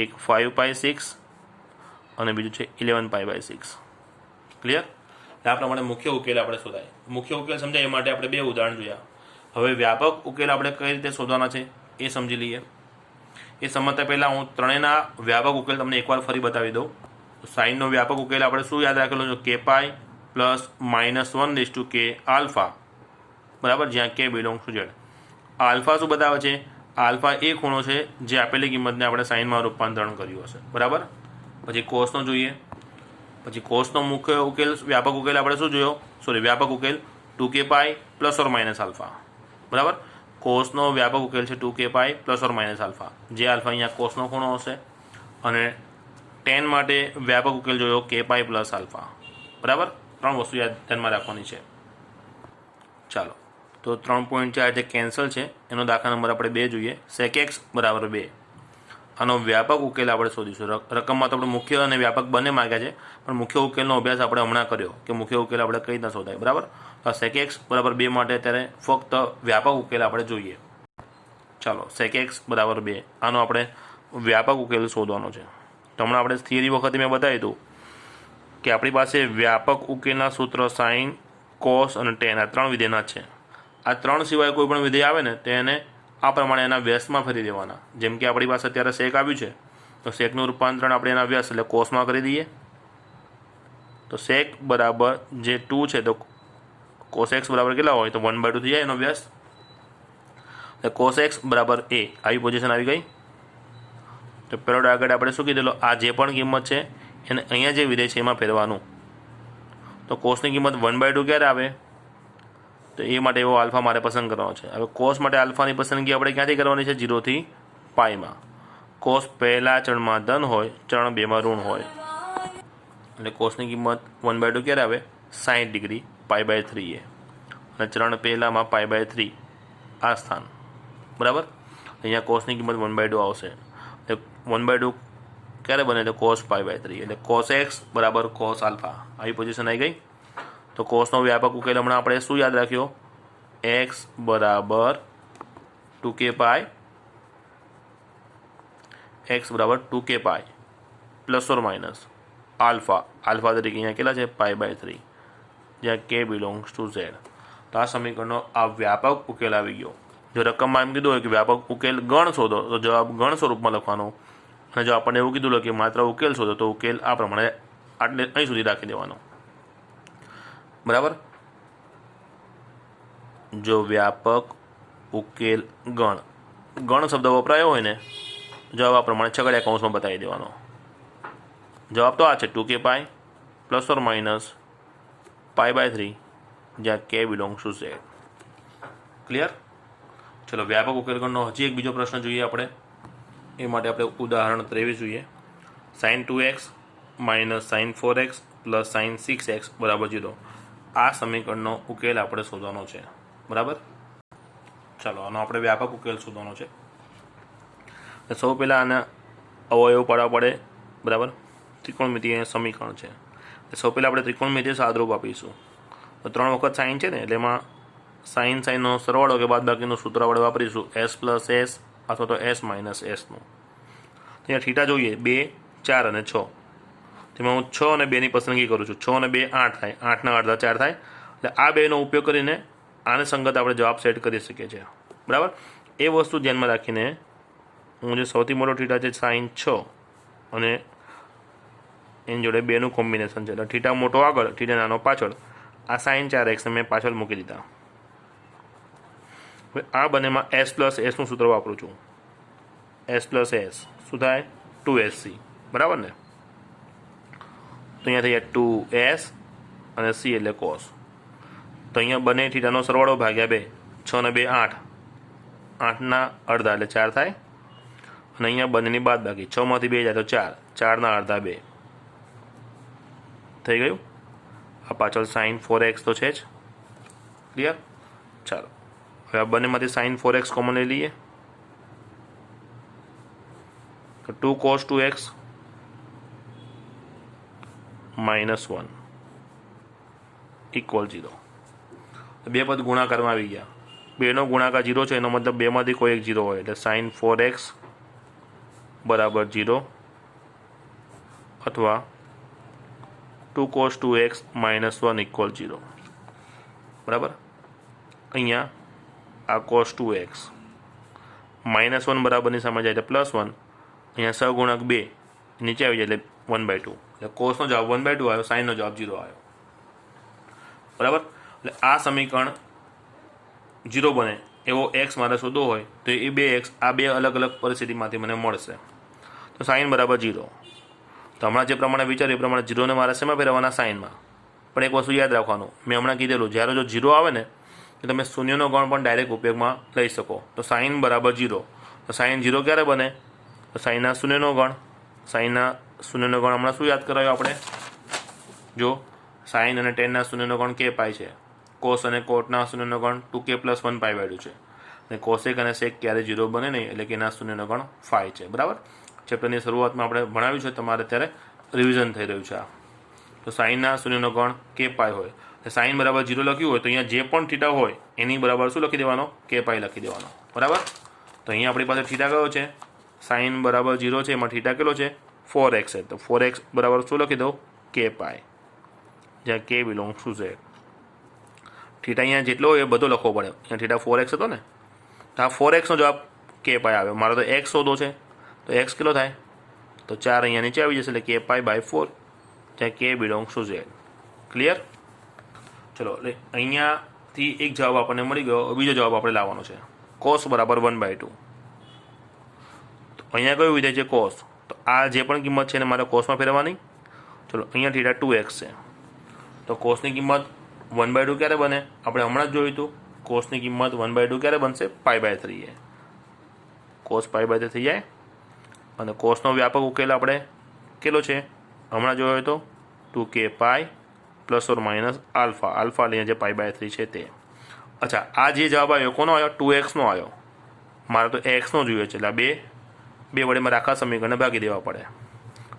એક 5π6 અને બીજું છે 11π/6. ક્લિયર? આ પ્રમાણે મુખ્ય ઉકેલ આપણે શોધાય. મુખ્ય ઉકેલ સમજાય એ માટે આપણે બે ઉદાહરણ જોયા. હવે વ્યાપક ઉકેલ આપણે કઈ રીતે શોધવાના છે એ સમજી લઈએ. એ સમજતા પહેલાં હું ત્રણેયના વ્યાપક ઉકેલ તમને એકવાર ફરી બતાવી દઉં. સાઇનનો વ્યાપક ઉકેલ આપણે શું યાદ રાખેલો છે? kπ પ્લસ -1/k આલ્ફા, બરાબર, જ્યાં k belongs to Z. Alpha શું બતાવે છે? આલ્ફા એ ખૂણો છે જે આપેલી કિંમતને આપણે સાઇનમાં રૂપાંતરણ કર્યું હશે, બરાબર. પછી કોસનો જોઈએ. પછી કોસનો મુખ્ય ઉકેલ, વ્યાપક ઉકેલ આપણે શું જોયો? વ્યાપક ઉકેલ 2kπ ± આલ્ફા, બરાબર. કોસનો વ્યાપક ઉકેલ છે 2kπ ± આલ્ફા, જે આલ્ફા અહીંયા કોસનો ખૂણો હશે. અને ટેન માટે વ્યાપક ઉકેલ જોયો kπ + આલ્ફા, બરાબર. ત્રણ વસ્તુ યાદ ધ્યાનમાં રાખવાની છે. ચાલો, તો 3.4 જે કેન્સલ છે એનો દાખલા નંબર આપણે 2 જોઈએ. sec x = 2. આનો વ્યાપક ઉકેલ આપણે શોધીશું. રકમમાં તો આપણે મુખ્ય અને વ્યાપક બંને માગ્યા છે, પણ મુખ્ય ઉકેલનો અભ્યાસ આપણે હમણાં કર્યો કે મુખ્ય ઉકેલ આપણે કઈ રીતના શોધાય, બરાબર. તો sec x = 2 માટે અત્યારે ફક્ત વ્યાપક ઉકેલ આપણે જોઈએ. ચાલો, sec x = 2, આનો આપણે વ્યાપક ઉકેલ શોધવાનો છે. તો હમણાં આપણે થિયરી વખતે મેં બતાવ્યું હતું કે આપણી પાસે વ્યાપક ઉકેલના સૂત્ર સાઇન, કોસ અને ટેન આ ત્રણ વિધેયના છે. આ ત્રણ સિવાય કોઈ પણ વિધેય આવે ને તો એને આ પ્રમાણે એના વ્યસ્તમાં ફેરવી દેવાના. જેમ કે આપણી પાસે અત્યારે સેક આવ્યું છે, તો સેકનું રૂપાંતરણ આપણે એના વ્યસ્ત એટલે કોસમાં કરી દઈએ. તો સેક બરાબર જે 2 છે તો કોસ એક્સ બરાબર કેટલા હોય? તો 1/2 થઈ જાય એનો વ્યસ્ત. એટલે કોસ એક્સ બરાબર a, આવી પોઝિશન આવી ગઈ. તો પહેલો આગળ આપણે શું કીધેલો? આ જે પણ કિંમત છે એને અહીંયા જે વિધેય છે એમાં ફેરવાનું. તો કોસની કિંમત 1/2 ક્યારે આવે? તો એ માટે એવો આલ્ફા મારે પસંદ કરવાનો છે. હવે કોસ માટે આલ્ફાની પસંદગી આપણે ક્યાંથી કરવાની છે? 0 થી πમાં. કોસ પહેલા ચરણમાં ધન હોય, ચરણ 2માં ઋણ હોય, એટલે કોસની કિંમત 1/2 ક્યારે આવે? 60 ડિગ્રી π/3 એ, અને ચરણ પહેલામાં π/3 આ સ્થાન, બરાબર. અહીંયા કોસની કિંમત 1/2 આવશે. એટલે 1/2 ક્યારે બને? તો cos π/3, એટલે cos x બરાબર cos આલ્ફા. આવી પોઝિશન આવી ગઈ. તો કોસનો વ્યાપક ઉકેલ હમણાં આપણે શું યાદ રાખ્યો? x બરાબર 2kπ, x બરાબર 2kπ ± આલ્ફા. આલ્ફા તરીકે અહીંયા કેટલા છે? π/3, જ્યાં k બિલોંગ્સ ટુ z. તો આ સમીકરણનો આ વ્યાપક ઉકેલ આવી ગયો. જો રકમમાં એમ કીધું હોય કે વ્યાપક ઉકેલ ગણ શોધો, તો જવાબ ગણ સ્વરૂપમાં લખવાનો. અને જો આપણને એવું કીધું હોય કે માત્ર ઉકેલ શોધો, તો ઉકેલ આ પ્રમાણે આટલે અહીં સુધી રાખી દેવાનો, બરાબર. જો વ્યાપક ઉકેલ ગણ શબ્દ વપરાયો હોય ને, જવાબ આ પ્રમાણે છગડિયા કૌંસમાં બતાવી દેવાનો. જવાબ તો આ છે 2kπ ± π/3, જ્યાં k belongs to z. Clear? ચલો વ્યાપક ઉકેલગણનો હજી એક બીજો પ્રશ્ન જોઈએ આપણે. એ માટે આપણે ઉદાહરણ 23 જોઈએ. sin 2x minus sin 4x plus sin 6x બરાબર 0. આ સમીકરણનો ઉકેલ આપણે શોધવાનો છે. બરાબર. ચાલો આનો આપણે વ્યાપક ઉકેલ શોધવાનો છે. સૌ પહેલાં આના અવયવ પાડવા પડે. બરાબર. ત્રિકોણમિતિય સમીકરણ છે. સૌ પહેલાં આપણે ત્રિકોણમિતિય સાદરૂપ આપીશું. તો 3 વખત સાઇન છે ને, એટલે એમાં સાઇનનો સરવાળો કે બાદબાકીનું સૂત્ર આપણે વાપરીશું s પ્લસ s અથવા તો s માઇનસ sનું. અહીંયા થીટા જોઈએ 2, 4 અને 6. તેમાં હું 6 અને 2ની પસંદગી કરું છું. 6 અને 2 8 થાય, 8ના અડધા 4 થાય. એટલે આ બેનો ઉપયોગ કરીને આને સંગત આપણે જવાબ સેટ કરી શકીએ છીએ. બરાબર. એ વસ્તુ ધ્યાનમાં રાખીને હું જે સૌથી મોટો થીટા છે સાઇન 6 અને એની જોડે 2નું કોમ્બિનેશન છે. એટલે થીટા મોટો આગળ, થીટા નાનો પાછળ. આ સાઇન 4x મેં પાછળ મૂકી દીધા. હવે આ બંનેમાં s પ્લસ sનું સૂત્ર વાપરું છું. s પ્લસ s શું થાય? 2sc. બરાબર ને? તો અહીંયા થઈ જાય 2s અને c એટલે cos. તો અહીંયા બંને થીટાનો સરવાળો ભાગ્યા 2. 6 ને 2 8. 8ના અડધા એટલે 4 થાય. અને અહીંયા બંનેની બાદ બાકી 6 માંથી 2 જાય તો 4. 4ના અડધા 2 થઈ ગયું. આ પાછળ sin 4x તો છે જ. ક્લિયર? ચાલો હવે આ બંનેમાંથી sin 4x કોમન લઈ લઈએ. તો 2 cos 2x માઇનસ 1 ઇક્વલ 0. બે પદ ગુણાકારમાં આવી ગયા. બેનો ગુણાકાર 0 છે, એનો મતલબ બેમાંથી કોઈ એક 0 હોય. એટલે sin 4x બરાબર 0 અથવા 2 cos 2x માઇનસ 1 ઇક્વલ 0. બરાબર. અહીંયા આ cos 2x માઇનસ 1 બરાબરની સામે જાય એટલે પ્લસ 1. અહીંયા સહગુણક 2 નીચે આવી જાય એટલે 1/2. એટલે કોસનો જવાબ 1/2 આવ્યો, સાઇનનો જવાબ 0 આવ્યો. બરાબર. એટલે આ સમીકરણ 0 બને એવો x મારે શોધવો હોય તો એ 2x આ બે અલગ અલગ પરિસ્થિતિમાંથી મને મળશે. તો સાઇન બરાબર 0. તો હમણાં જે પ્રમાણે વિચાર્યું એ પ્રમાણે 0ને મારે શેમાં ફેરવવાના? સાઇનમાં. પણ એક વસ્તુ યાદ રાખવાનું, મેં હમણાં કીધેલું, જ્યારે જો 0 આવે ને તો તમે શૂન્યનો ગણ પણ ડાયરેક્ટ ઉપયોગમાં લઈ શકો. તો સાઇન બરાબર 0. તો સાઇન 0 ક્યારે બને? તો સાઇનના શૂન્યનો ગણ. સાઇનના શૂન્યનો ગણ હમણાં શું યાદ કરાયો આપણે? જો સાઇન અને ટેનના શૂન્યનો ગણ k પાય છે. કોસ અને કોટના શૂન્યનો ગણ 2k + 1π/2 છે. અને કોસેક અને સેક ક્યારે 0 બને નહીં, એટલે કે એના શૂન્યનો ગણ 5 છે. બરાબર. ચેપ્ટરની શરૂઆતમાં આપણે ભણાવ્યું છે, તમારે અત્યારે રિવિઝન થઈ રહ્યું છે આ. તો સાઇનના શૂન્યનો ગણ k પાય હોય. સાઇન બરાબર 0 લખ્યું હોય તો અહીંયા જે પણ થીટા હોય એની બરાબર શું લખી દેવાનો? k પાય લખી દેવાનો. બરાબર. તો અહીંયા આપણી પાસે થીટા કયો છે? સાઇન બરાબર 0 છે, એમાં થીટા કેટલો છે? 4x છે. તો 4x બરાબર શું લખી દઉં? k પાય, જ્યાં k belongs to z. Theta અહીંયા જેટલો હોય એ બધો લખવો પડે. અહીંયા થીટા 4x હતો ને, તો આ 4xનો જવાબ k પાય આવ્યો. મારો તો x શોધો છે, તો x કેટલો થાય? તો 4 અહીંયા નીચે આવી જશે, એટલે k પાય 4, જ્યાં k belongs to z. Clear? ચલો એટલે અહીંયાથી એક જવાબ આપણને મળી ગયો. બીજો જવાબ આપણે લાવવાનો છે. cos બરાબર 1/2. તો અહીંયા કયું વિધેય છે? cos. તો આ જે પણ કિંમત છે એને મારે કોસમાં ફેરવવાની. ચલો અહીંયા થીટા 2x છે, તો કોસની કિંમત 1/2 ક્યારે બને? આપણે હમણાં જ જોયું હતું. કોસની કિંમત 1/2 ક્યારે બનશે? π/3 એ cos π/3 થઈ જાય. અને કોસનો વ્યાપક ઉકેલ આપણે કેટલો છે? હમણાં જોયો તો 2k પાય ± આલ્ફા. આલ્ફા લઈને જે π/3 છે તે. અચ્છા, આ જે જવાબ આવ્યો કોનો આવ્યો? 2xનો આવ્યો. મારે તો xનો જોઈએ છે, એટલે આ બે વડે મારે આખા સમીકરણને ભાગી દેવા પડે.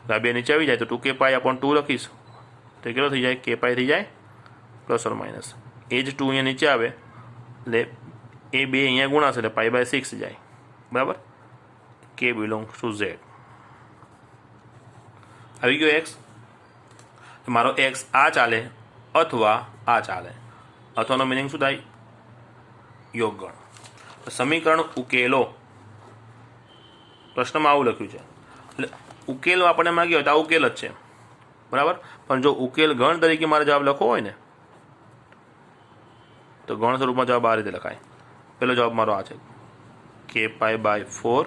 આ બે નીચે આવી જાય તો 2k પાય upon 2 લખીશ તો કેટલો થઈ જાય? k પાય થઈ જાય ±. એ જ 2 અહીંયા નીચે આવે એટલે એ બે અહીંયા ગુણાશે એટલે π/6 જાય. બરાબર. k belongs to z. આવી ગયો x. મારો x આ ચાલે અથવા આ ચાલે. અથવાનો મિનિંગ શું થાય? યોગગણ. સમીકરણ ઉકેલો. પ્રશ્નમાં આવું લખ્યું છે, એટલે ઉકેલ આપણને માંગ્યો હોય તો આ ઉકેલ જ છે. બરાબર. પણ જો ઉકેલ ગણ તરીકે મારે જવાબ લખવો હોય ને તો ગણ સ્વરૂપમાં જવાબ આ રીતે લખાય. પહેલો જવાબ મારો આ છે, k પાય 4,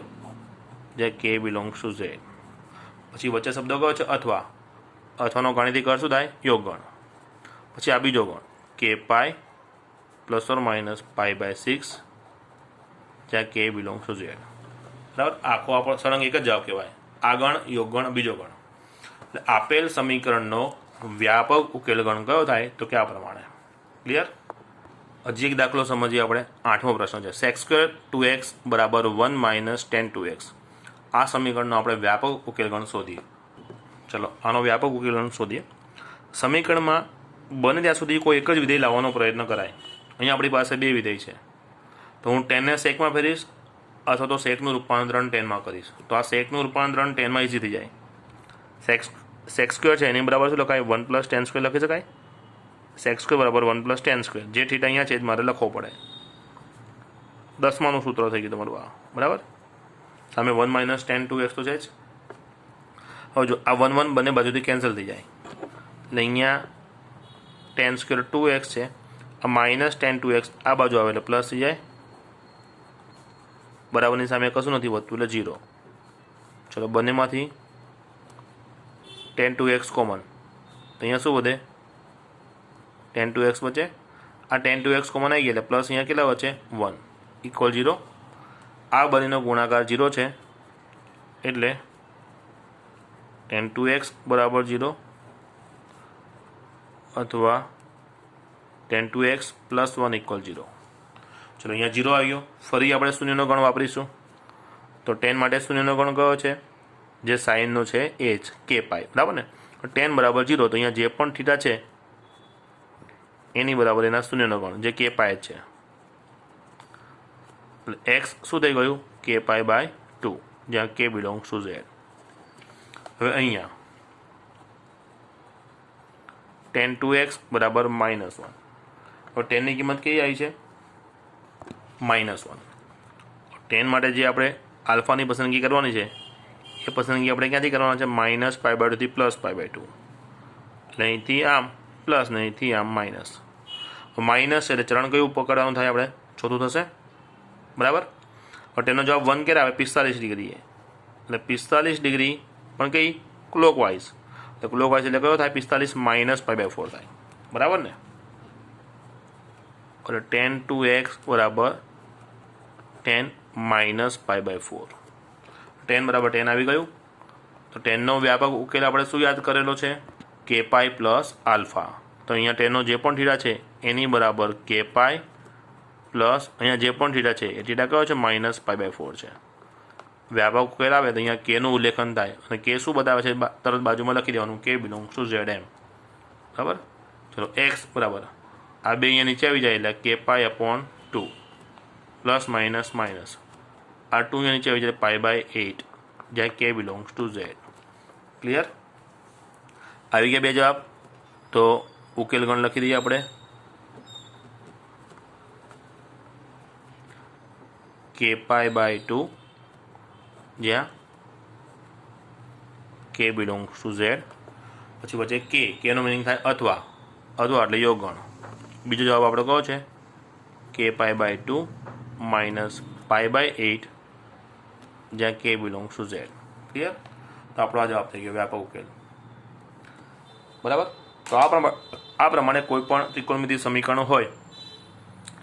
જે k બિલોંગ્સ ટુ z. પછી વચ્ચે શબ્દ કયો છે? અથવા. અથવાનો ગાણિતિક અર્થ શું થાય? યોગગણ. પછી આ બીજો ગણ k પાય ± π/6, જ્યાં કે બિલોંગ્સ ટુ ઝેડ. બરાબર, આખો આપણો સળંગ એક જ જવાબ કહેવાય. આ ગણ, યોગગણ, બીજો ગણ. એટલે આપેલ સમીકરણનો વ્યાપક ઉકેલ ગણ કયો થાય તો કે આ પ્રમાણે. ક્લિયર? હજી એક દાખલો સમજીએ આપણે. 8મો પ્રશ્ન છે sec² 2x બરાબર 1 - tan 2x. આ સમીકરણનો આપણે વ્યાપક ઉકેલ ગણ શોધીએ. ચલો આનો વ્યાપક ઉકેલ ગણ શોધીએ. સમીકરણમાં બને ત્યાં સુધી કોઈ એક જ વિધેય લાવવાનો પ્રયત્ન કરાય. અહીંયા આપણી પાસે બે વિધેય છે, તો હું 10 ને સેકમાં ફેરીશ અથવા તો સેકનું રૂપાંતરણ 10માં કરીશ. તો આ સેકનું રૂપાંતરણ 10માં ઇઝી થઈ જાય. sec² છે એની બરાબર શું લખાય? 1 + tan² લખી શકાય. sec² બરાબર 1 + tan². જે થીટા અહીંયા છે જ મારે લખવો પડે. 10માનું સૂત્ર થઈ ગયું તમારું આ. બરાબર, સામે 1 - tan 2x તો છે જ. હવે જો આ 1 1 બંને બાજુથી કેન્સલ થઈ જાય એટલે અહીંયા tan² 2x છે, આ -tan 2x આ બાજુ આવે એટલે પ્લસ થઈ જાય. બરાબરની સામે કશું નથી વધતું એટલે 0. ચલો બંનેમાંથી tan 2x કોમન, તો અહીંયા શું વધે? tan 2x બચે. આ tan 2x કોમન આવી ગયા એટલે પ્લસ અહીંયા કેટલા વચ્ચે? 1 = 0. આ બંનેનો ગુણાકાર 0 છે એટલે tan 2x બરાબર 0 અથવા tan 2x + 1 = 0. ચલો અહીંયા 0 આવ્યો. ફરી આપણે શૂન્યનો ગણ વાપરીશું. તો tan માટે શૂન્યનો ગણ કયો છે? જે સાઇનનો છે એ જ k π. બરાબર ને? tan બરાબર 0, તો અહીંયા જે પણ થીટા છે એની બરાબર એના શૂન્યનો ગણ જે k π છે. એટલે x શું થઈ ગયું? k π/2, જ્યાં k બિલોંગ્સ ટુ z. હવે અહીંયા tan 2x બરાબર -1. હવે tanની કિંમત કેવી આવી છે? -1. tan માટે જે આપણે આલ્ફાની પસંદગી કરવાની છે એ પસંદગી આપણે ક્યાંથી કરવાના છે? -π/2 થી +π/2. એટલે અહીંથી આમ પ્લસ ને અહીંથી આમ માઇનસ. માઇનસ એટલે ચરણ કયું પકડવાનું થાય? આપણે ચોથું થશે. બરાબર, હવે તેનો જવાબ 1 ક્યારે આવે? 45 ડિગ્રીએ. એટલે 45 ડિગ્રી પણ કઈ? ક્લોકવાઇઝ. એટલે ક્લોકવાઇઝ એટલે કયો થાય? 45 - π/4 થાય. બરાબર ને? એટલે tan 2x બરાબર tan - π/4. tan બરાબર tan આવી ગયું. તો tanનો વ્યાપક ઉકેલ આપણે શું યાદ કરેલો છે? k π + alpha. તો અહીંયા tanનો જે પણ થીટા છે એની બરાબર k π પ્લસ અહીંયા જે પણ થીટા છે એ થીટા કયો છે? -π/4 છે. વ્યાપક ઉકેલ આવે તો અહીંયા કેનું ઉલ્લેખન થાય અને કે શું બતાવે છે તરત બાજુમાં લખી દેવાનું, k બિલોંગ્સ ટુ zm. બરાબર, ચલો x બરાબર આ બે અહીંયા નીચે આવી જાય એટલે k π/2 પ્લસ માઇનસ માઇનસ આ 2 અહીંયા નીચે આવી જાય π/8 જ્યાં k belongs to z. Clear? આવી ગયા બે જવાબ. તો ઉકેલ ગણ લખી દઈએ આપણે. k π/2 જ્યાં k બિલોંગ્સ ટુ z. પછી વચ્ચે k નો મિનિંગ થાય અથવા એટલે યોગ ગણ. બીજો જવાબ આપણો કયો છે? k π/2 - π/8 જ્યાં k belongs to z. Clear? તો આપણો આ જવાબ થઈ ગયો વ્યાપક ઉકેલ. બરાબર, તો આ પ્રમાણે કોઈ પણ ત્રિકોણમિતિ સમીકરણો હોય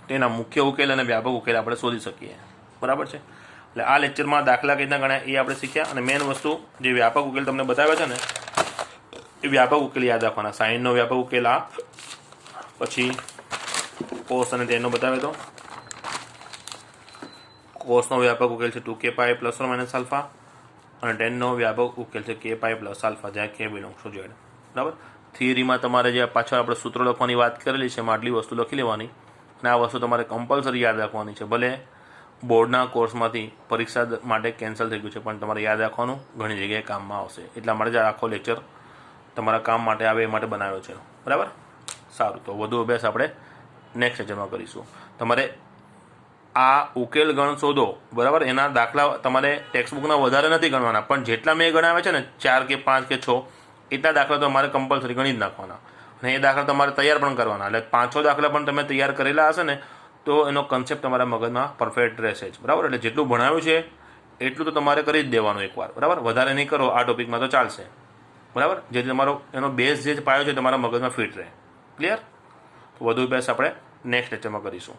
તેના મુખ્ય ઉકેલ અને વ્યાપક ઉકેલ આપણે શોધી શકીએ. બરાબર છે? એટલે આ લેક્ચરમાં દાખલા કઈ રીતના ગણાય એ આપણે શીખ્યા. અને મેઇન વસ્તુ જે વ્યાપક ઉકેલ તમને બતાવ્યા છે ને એ વ્યાપક ઉકેલ યાદ રાખવાના. સાઇનનો વ્યાપક ઉકેલ આ, પછી કોસ અને ટેનનો બતાવ્યો હતો. કોસનો વ્યાપક ઉકેલ છે 2k π ± આલ્ફા અને ટેનનો વ્યાપક ઉકેલ છે k π + આલ્ફા જ્યાં k બિલોંગ્સ ટુ z. બરાબર, થિયરીમાં તમારે જે પાછળ આપણે સૂત્રો લખવાની વાત કરેલી છે એમાં આટલી વસ્તુ લખી લેવાની અને આ વસ્તુ તમારે કમ્પલસરી યાદ રાખવાની છે. ભલે બોર્ડના કોર્સમાંથી પરીક્ષા માટે કેન્સલ થઈ ગયું છે પણ તમારે યાદ રાખવાનું, ઘણી જગ્યાએ કામમાં આવશે. એટલા માટે જ આખો લેક્ચર તમારા કામ માટે આવે એ માટે બનાવ્યો છે. બરાબર, સારું. તો વધુ અભ્યાસ આપણે નેક્સ્ટ લેક્ચરમાં કરીશું. તમારે આ ઉકેલ ગણ શોધો. બરાબર, એના દાખલા તમારે ટેક્સ્ટબુકના વધારે નથી ગણવાના પણ જેટલા મેં ગણાવ્યા છે ને 4 કે 5 કે 6 એટલા દાખલા તમારે કમ્પલસરી ગણી જ નાખવાના અને એ દાખલા તમારે તૈયાર પણ કરવાના. એટલે 5-6 દાખલા પણ તમે તૈયાર કરેલા હશે ને તો એનો કન્સેપ્ટ તમારા મગજમાં પરફેક્ટ રહેશે જ. બરાબર, એટલે જેટલું ભણાવ્યું છે એટલું તો તમારે કરી જ દેવાનું એકવાર. બરાબર, વધારે નહીં કરો આ ટોપિકમાં તો ચાલશે. બરાબર, જેથી તમારો એનો બેઝ જે પાયો છે તમારા મગજમાં ફિટ રહે. ક્લિયર? તો વધુ અભ્યાસ આપણે નેક્સ્ટ લેક્ચરમાં કરીશું.